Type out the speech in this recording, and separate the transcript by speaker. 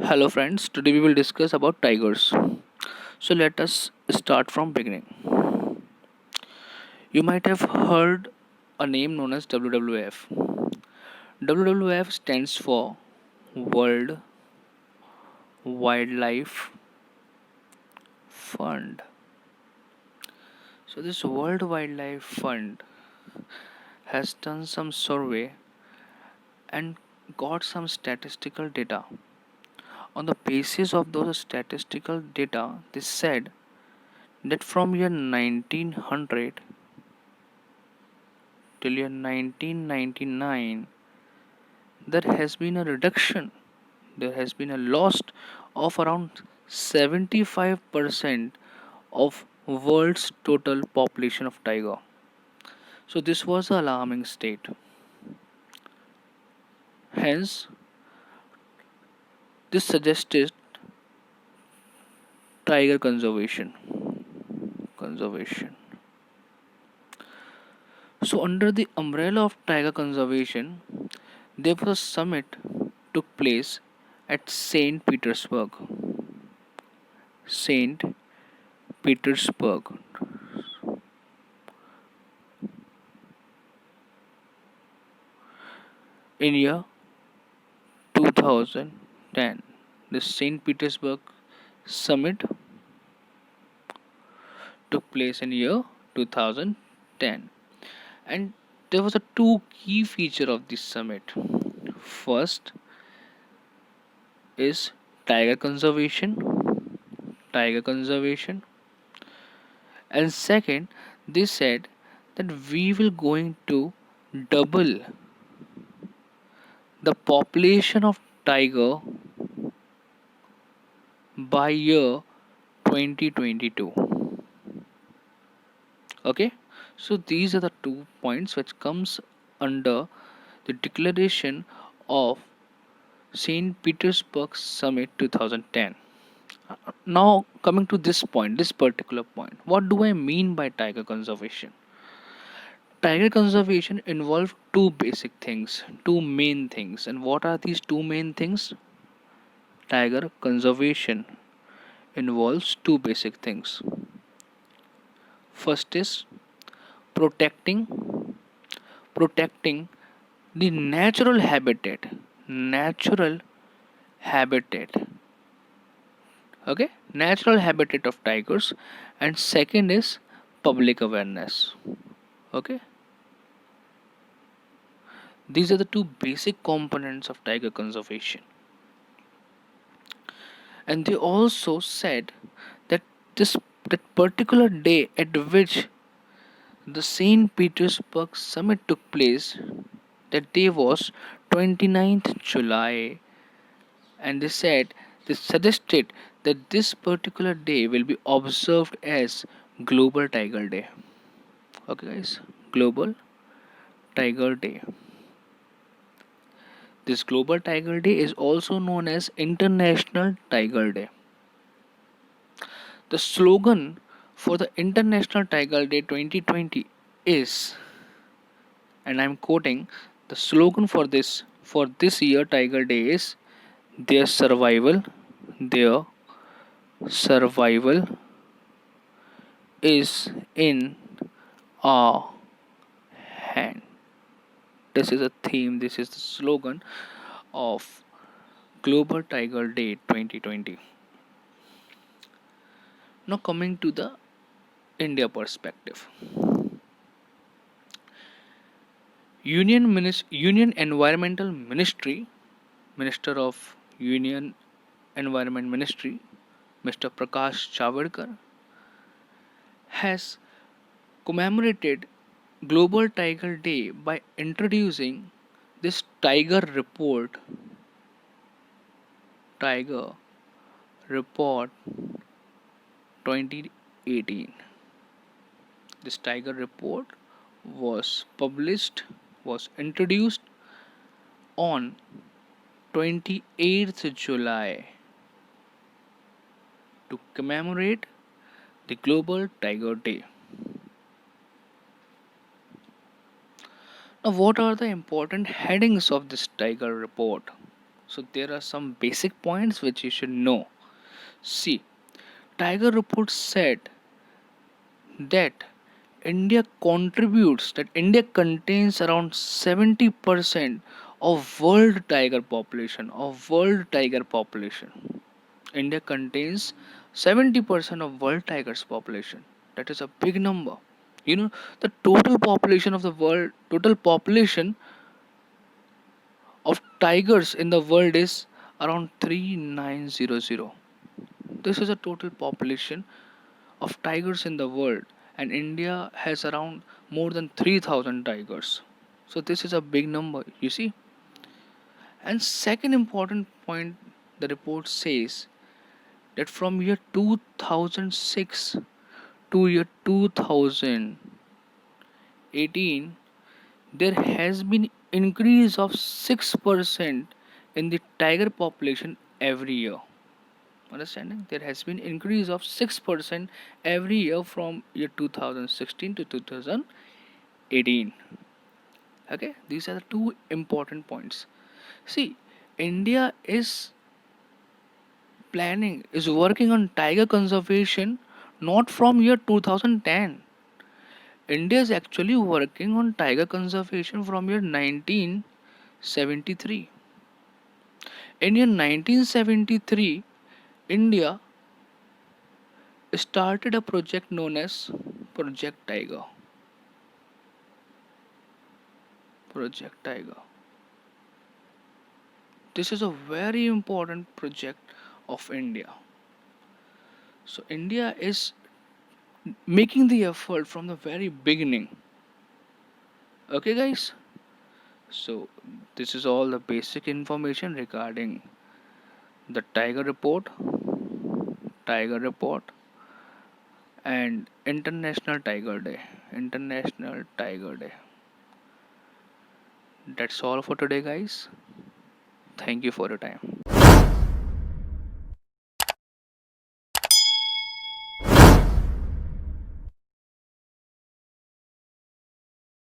Speaker 1: Hello friends, today we will discuss about tigers. So let us start from beginning. You might have heard a name known as WWF. WWF stands for World Wildlife Fund. So this World Wildlife Fund has done some survey and got some statistical data. On the basis of those statistical data, they said that from year 1900 till year 1999 there has been a reduction, there has been a loss of around 75% of world's total population of tiger. So this was an alarming state. Hence this suggested tiger conservation. So under the umbrella of tiger conservation, there was a summit took place at St. Petersburg in year 2010. The St. Petersburg summit took place in year 2010, and there was a two key feature of this summit. First is tiger conservation, tiger conservation, and second, they said that we will going to double the population of tiger by year 2022. Okay, so these are the 2 points which comes under the declaration of St. Petersburg Summit 2010. Now coming to this point, this particular point, what do I mean by tiger conservation? Tiger conservation involves two basic things, two main things. And what are these two main things? Tiger conservation involves two basic things. First is protecting the natural habitat, okay, natural habitat of tigers, and second is public awareness. Okay, these are the two basic components of tiger conservation. And they also said that this that particular day at which the St. Petersburg summit took place, that day was 29th July, and they suggested that this particular day will be observed as Global Tiger Day. Okay, guys, Global Tiger Day. This Global Tiger Day is also known as International Tiger Day. The slogan for the International Tiger Day 2020 is, and I'm quoting, the slogan for this year Tiger Day is their their survival is in our hand. This is a theme, this is the slogan of Global Tiger Day 2020. Now coming to the India perspective. Union Environmental Ministry, Minister of Union Environment Ministry, Mr. Prakash Javadkar, has commemorated Global Tiger Day by introducing this Tiger Report 2018. This Tiger Report was introduced on 28th July to commemorate the Global Tiger Day. Now, what are the important headings of this Tiger Report? So there are some basic points which you should know. See, Tiger report said that India contains around 70% of world tiger population. India contains 70% of world tigers population. That is a big number. You know, the total population of tigers in the world is around 3900. This is a total population of tigers in the world, and India has around more than 3000 tigers. So this is a big number, you see. And second important point, the report says that from year 2006 to year 2018, there has been increase of 6% in the tiger population every year. Understanding, there has been increase of 6% every year from year 2016 to 2018. Okay, these are the two important points. See, India is working on tiger conservation not from year 2010. India is actually working on tiger conservation from year 1973. In year 1973, India started a project known as Project Tiger. Project Tiger. This is a very important project of India. So India is making the effort from the very beginning. Okay, guys. So this is all the basic information regarding the Tiger Report, and International Tiger Day. International Tiger Day. That's all for today, guys. Thank you for your time.